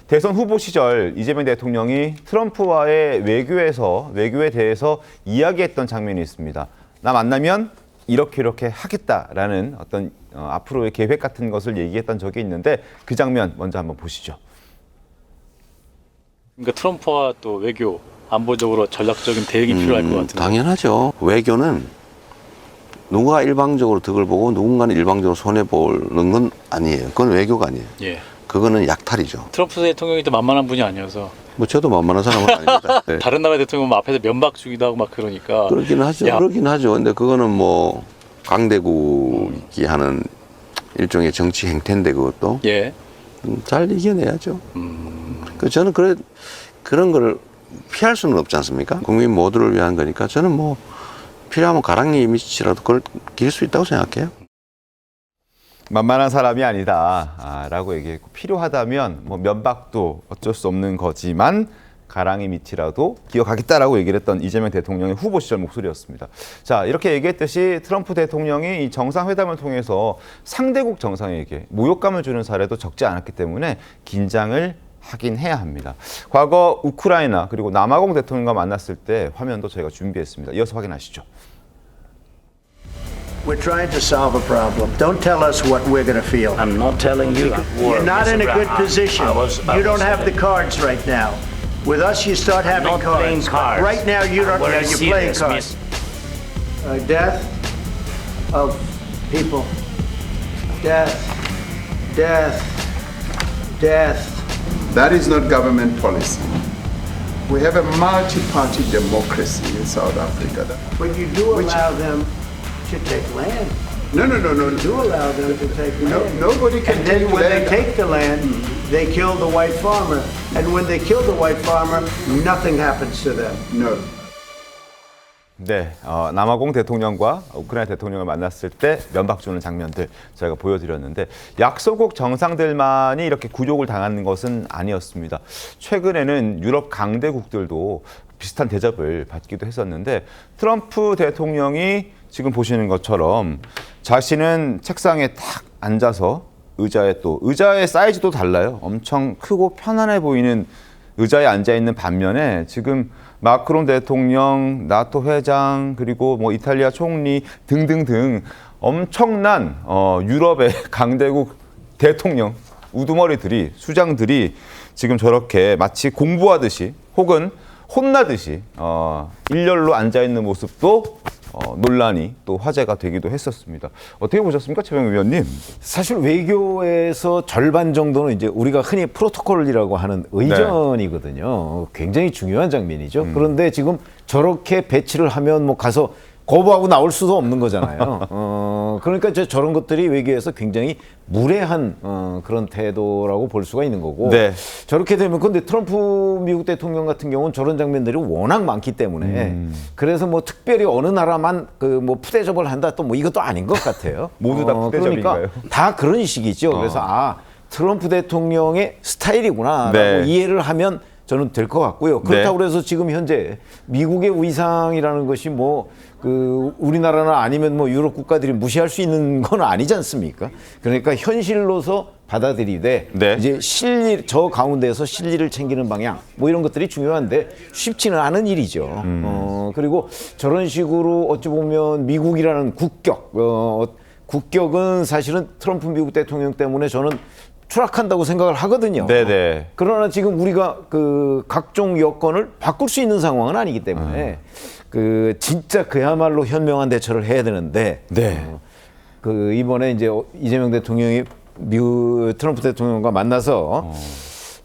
대선 후보 시절 이재명 대통령이 트럼프와의 외교에 대해서 이야기했던 장면이 있습니다. 나 만나면 이렇게 하겠다라는 어떤 앞으로의 계획 같은 것을 얘기했던 적이 있는데 그 장면 먼저 한번 보시죠. 그러니까 트럼프와 또 외교, 안보적으로 전략적인 대응이 필요할 것 같은데. 당연하죠. 외교는 누가 일방적으로 덕을 보고 누군가는 일방적으로 손해보는 건 아니에요. 그건 외교가 아니에요. 예. 그거는 약탈이죠. 트럼프 대통령이 또 만만한 분이 아니어서 뭐 저도 만만한 사람은 아닙니다. 네. 다른 나라 대통령 앞에서 면박 주기도 하고 막 그러니까. 그렇긴 하죠. 야. 그렇긴 하죠. 근데 그거는 뭐 강대국이 하는 일종의 정치 행태인데 그것도 예. 잘 이겨내야죠. 그 저는 그런 걸 피할 수는 없지 않습니까? 국민 모두를 위한 거니까 저는 뭐 필요하면 가랑리 밑이라도 그걸 길 수 있다고 생각해요. 만만한 사람이 아니다라고 얘기했고 필요하다면 뭐 면박도 어쩔 수 없는 거지만 가랑이 밑이라도 기억하겠다라고 얘기를 했던 이재명 대통령의 후보 시절 목소리였습니다. 자, 이렇게 얘기했듯이 트럼프 대통령이 이 정상회담을 통해서 상대국 정상에게 모욕감을 주는 사례도 적지 않았기 때문에 긴장을 하긴 해야 합니다. 과거 우크라이나 그리고 남아공 대통령과 만났을 때 화면도 저희가 준비했습니다. 이어서 확인하시죠. We're trying to solve a problem. Don't tell us what we're going to feel. I'm not telling you that war. You're not in a good position. You don't have the saying. cards right now. With us, you start having not playing cards. cards. Right now, you don't. We're You're playing serious, cards. Death of people. Death. Death. Death. That is not government policy. We have a multi-party democracy in South Africa. But you do allow them to take land. No. You do allow them to take land. Nobody can And then take when they land. take the land, they kill the white farmer. And when they kill the white farmer, nothing happens to them. No. 네, 남아공 대통령과 우크라이나 대통령을 만났을 때 면박 주는 장면들 저희가 보여드렸는데 약소국 정상들만이 이렇게 굴욕을 당하는 것은 아니었습니다. 최근에는 유럽 강대국들도 비슷한 대접을 받기도 했었는데 트럼프 대통령이 지금 보시는 것처럼 자신은 책상에 딱 앉아서 의자의 사이즈도 달라요. 엄청 크고 편안해 보이는 의자에 앉아 있는 반면에 지금 마크롱 대통령, 나토 회장, 그리고 뭐 이탈리아 총리 등등등 엄청난 유럽의 강대국 대통령, 우두머리들이, 수장들이 지금 저렇게 마치 공부하듯이 혹은 혼나듯이 일렬로 앉아 있는 모습도 논란이 또 화제가 되기도 했었습니다. 어떻게 보셨습니까, 최병우 위원님? 사실 외교에서 절반 정도는 이제 우리가 흔히 프로토콜이라고 하는 의전이거든요. 굉장히 중요한 장면이죠. 그런데 지금 저렇게 배치를 하면 뭐 가서 거부하고 나올 수도 없는 거잖아요. 그러니까 저런 것들이 외교에서 굉장히 무례한 그런 태도라고 볼 수가 있는 거고. 네. 저렇게 되면 근데 트럼프 미국 대통령 같은 경우는 저런 장면들이 워낙 많기 때문에 그래서 뭐 특별히 어느 나라만 그 뭐 푸대접을 한다 또 뭐 이것도 아닌 것 같아요. 모두 다 푸대접인가요? 그러니까 다 그런 식이죠. 그래서 트럼프 대통령의 스타일이구나라고 네. 이해를 하면 저는 될 것 같고요. 그렇다고 해서 지금 현재 미국의 위상이라는 것이 뭐 그 우리나라나 아니면 뭐 유럽 국가들이 무시할 수 있는 건 아니지 않습니까? 그러니까 현실로서 받아들이되 네. 이제 저 가운데에서 실리를 챙기는 방향 뭐 이런 것들이 중요한데 쉽지는 않은 일이죠. 그리고 저런 식으로 어찌 보면 미국이라는 국격은 사실은 트럼프 미국 대통령 때문에 저는 추락한다고 생각을 하거든요. 네네. 그러나 지금 우리가 그 각종 여건을 바꿀 수 있는 상황은 아니기 때문에 그 진짜 그야말로 현명한 대처를 해야 되는데 네. 그 이번에 이제 이재명 대통령이 트럼프 대통령과 만나서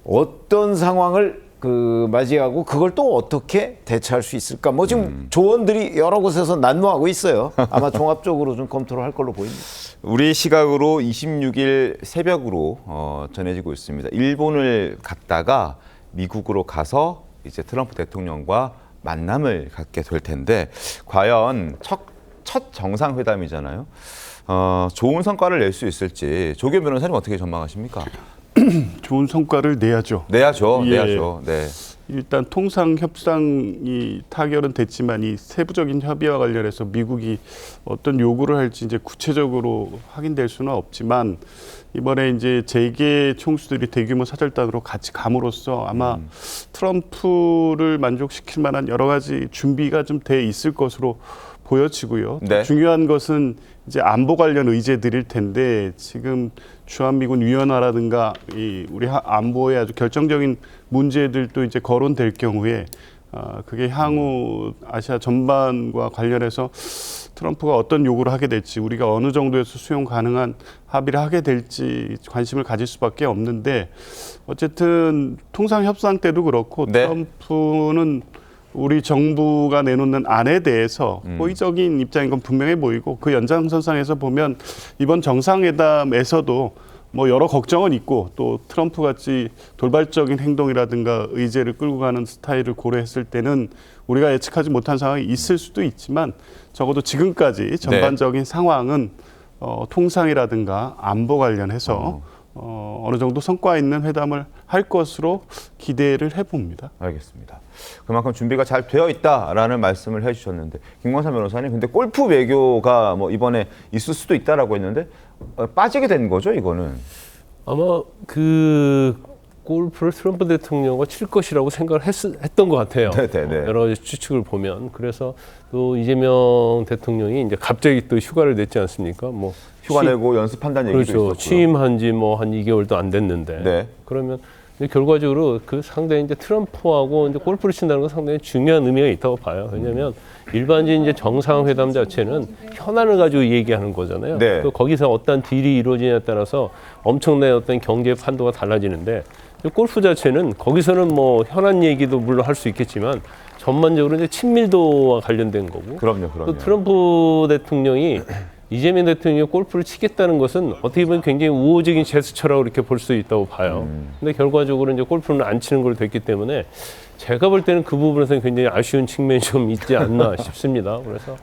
어떤 상황을 그 맞이하고 그걸 또 어떻게 대처할 수 있을까? 뭐 지금 조언들이 여러 곳에서 난무하고 있어요. 아마 종합적으로 좀 검토를 할 걸로 보입니다. 우리 시각으로 26일 새벽으로 전해지고 있습니다. 일본을 갔다가 미국으로 가서 이제 트럼프 대통령과 만남을 갖게 될 텐데 과연 첫 정상회담이잖아요. 좋은 성과를 낼 수 있을지 조규 변호사님 어떻게 전망하십니까? 좋은 성과를 내야죠. 내야죠. 예. 내야죠. 네. 일단 통상 협상이 타결은 됐지만 이 세부적인 협의와 관련해서 미국이 어떤 요구를 할지 이제 구체적으로 확인될 수는 없지만 이번에 이제 재계 총수들이 대규모 사절단으로 같이 감으로써 아마 트럼프를 만족시킬 만한 여러 가지 준비가 좀 돼 있을 것으로 보여지고요. 또 네. 중요한 것은 이제 안보 관련 의제들일 텐데 지금 주한미군 위원화라든가 이 우리 안보에 아주 결정적인 문제들도 이제 거론될 경우에 그게 향후 아시아 전반과 관련해서 트럼프가 어떤 요구를 하게 될지 우리가 어느 정도에서 수용 가능한 합의를 하게 될지 관심을 가질 수밖에 없는데 어쨌든 통상 협상 때도 그렇고 네. 트럼프는 우리 정부가 내놓는 안에 대해서 호의적인 입장인 건 분명해 보이고 그 연장선상에서 보면 이번 정상회담에서도 뭐 여러 걱정은 있고 또 트럼프 같이 돌발적인 행동이라든가 의제를 끌고 가는 스타일을 고려했을 때는 우리가 예측하지 못한 상황이 있을 수도 있지만 적어도 지금까지 전반적인 상황은 통상이라든가 안보 관련해서 어느 정도 성과 있는 회담을 할 것으로 기대를 해봅니다. 알겠습니다. 그만큼 준비가 잘 되어 있다라는 말씀을 해주셨는데 김광삼 변호사님, 근데 골프 외교가 뭐 이번에 있을 수도 있다라고 했는데 빠지게 된 거죠, 이거는? 아마 그 골프를 트럼프 대통령과 칠 것이라고 생각을 했던 것 같아요. 네네네. 여러 가지 추측을 보면 그래서 또 이재명 대통령이 이제 갑자기 또 휴가를 냈지 않습니까? 뭐 휴가 내고 연습한다는 얘기도 그렇죠. 있었고요. 취임한 지 뭐 한 2개월도 안 됐는데 네. 그러면 근데 결과적으로 그 상당히 이제 트럼프하고 이제 골프를 친다는 건 상당히 중요한 의미가 있다고 봐요. 왜냐하면 일반적인 이제 정상회담 자체는 현안을 가지고 얘기하는 거잖아요. 네. 또 거기서 어떤 딜이 이루어지냐에 따라서 엄청난 어떤 경제 판도가 달라지는데 골프 자체는 거기서는 뭐 현안 얘기도 물론 할 수 있겠지만 전반적으로 이제 친밀도와 관련된 거고. 그럼요. 또 트럼프 대통령이 이재명 대통령이 골프를 치겠다는 것은 어떻게 보면 굉장히 우호적인 제스처라고 이렇게 볼 수 있다고 봐요. 근데 결과적으로 이제 골프는 안 치는 걸로 됐기 때문에 제가 볼 때는 그 부분에서는 굉장히 아쉬운 측면이 좀 있지 않나 싶습니다. 그래서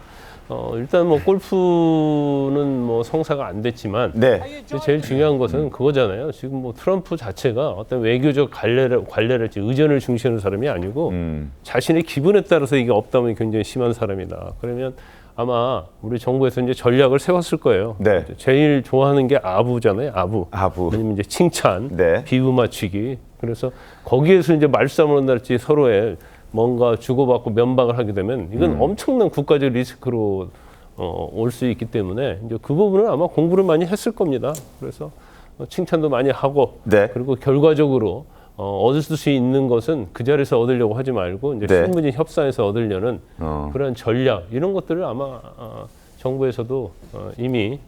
일단 뭐 골프는 뭐 성사가 안 됐지만 네. 제일 중요한 것은 그거잖아요. 지금 뭐 트럼프 자체가 어떤 외교적 관례랄지 의전을 중시하는 사람이 아니고 자신의 기분에 따라서 이게 없다면 굉장히 심한 사람이다. 그러면 아마 우리 정부에서 이제 전략을 세웠을 거예요. 네. 제일 좋아하는 게 아부잖아요. 아부. 아부. 왜냐면 이제 칭찬, 네. 비유 맞추기. 그래서 거기에서 이제 말싸움을 한달지 서로의 뭔가 주고받고 면박을 하게 되면 이건 엄청난 국가적 리스크로 올 수 있기 때문에 이제 그 부분은 아마 공부를 많이 했을 겁니다. 그래서 칭찬도 많이 하고 네. 그리고 결과적으로 얻을 수 있는 것은 그 자리에서 얻으려고 하지 말고 이제 네. 실무진 협상에서 얻으려는 그런 전략 이런 것들을 아마 정부에서도 이미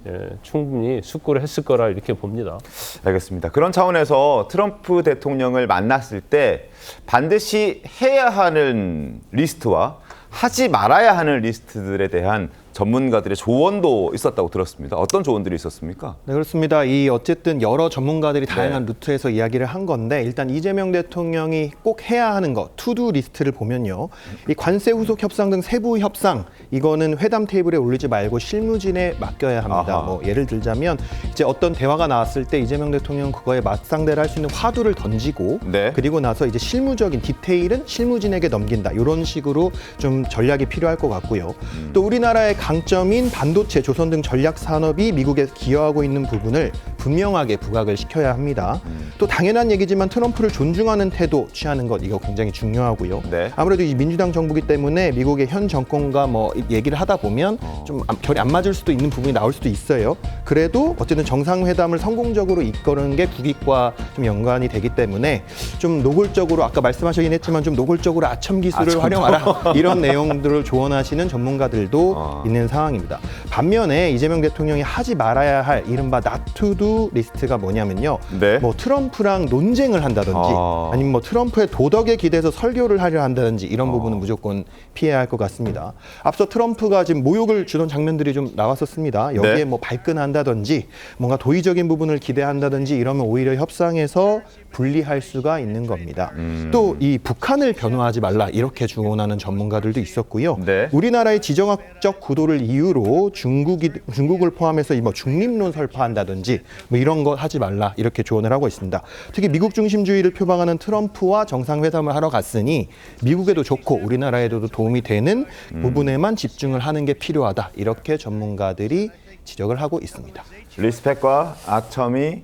충분히 숙고를 했을 거라 이렇게 봅니다. 알겠습니다. 그런 차원에서 트럼프 대통령을 만났을 때 반드시 해야 하는 리스트와 하지 말아야 하는 리스트들에 대한 전문가들의 조언도 있었다고 들었습니다. 어떤 조언들이 있었습니까? 네, 그렇습니다. 이 어쨌든 여러 전문가들이 다양한 루트에서 이야기를 한 건데 일단 이재명 대통령이 꼭 해야 하는 것, 투두 리스트를 보면요. 이 관세 후속 협상 등 세부 협상 이거는 회담 테이블에 올리지 말고 실무진에 맡겨야 합니다. 아하. 뭐 예를 들자면 이제 어떤 대화가 나왔을 때 이재명 대통령은 그거에 맞상대를 할 수 있는 화두를 던지고 네. 그리고 나서 이제 실무적인 디테일은 실무진에게 넘긴다. 이런 식으로 좀 전략이 필요할 것 같고요. 또 우리나라의 강점인 반도체, 조선 등 전략 산업이 미국에 기여하고 있는 부분을 분명하게 부각을 시켜야 합니다. 또 당연한 얘기지만 트럼프를 존중하는 태도 취하는 것 이거 굉장히 중요하고요. 네. 아무래도 이 민주당 정부기 때문에 미국의 현 정권과 뭐 얘기를 하다 보면 좀 결이 안 맞을 수도 있는 부분이 나올 수도 있어요. 그래도 어쨌든 정상회담을 성공적으로 이끄는 게 국익과 좀 연관이 되기 때문에 좀 노골적으로 아까 말씀하시긴 했지만 좀 노골적으로 아첨 기술을 활용하라 이런 내용들을 조언하시는 전문가들도 있는 상황입니다. 반면에 이재명 대통령이 하지 말아야 할 이른바 not to do 리스트가 뭐냐면요. 네. 뭐 트럼프랑 논쟁을 한다든지 아니면 뭐 트럼프의 도덕에 기대서 설교를 하려 한다든지 이런 부분은 무조건 피해야 할 것 같습니다. 앞서 트럼프가 지금 모욕을 주던 장면들이 좀 나왔었습니다. 여기에 네. 뭐 발끈한다든지 뭔가 도의적인 부분을 기대한다든지 이러면 오히려 협상에서 불리할 수가 있는 겁니다. 또 이 북한을 변호하지 말라 이렇게 주문하는 전문가들도 있었고요. 네. 우리나라의 지정학적 구도를 이유로 중국을 포함해서 이 뭐 중립론 설파한다든지 뭐 이런 거 하지 말라 이렇게 조언을 하고 있습니다. 특히 미국 중심주의를 표방하는 트럼프와 정상회담을 하러 갔으니 미국에도 좋고 우리나라에도 도움이 되는 부분에만 집중을 하는 게 필요하다 이렇게 전문가들이 지적을 하고 있습니다. 리스펙과 아첨이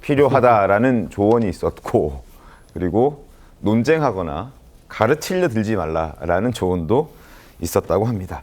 필요하다라는 조언이 있었고 그리고 논쟁하거나 가르치려 들지 말라라는 조언도 있었다고 합니다.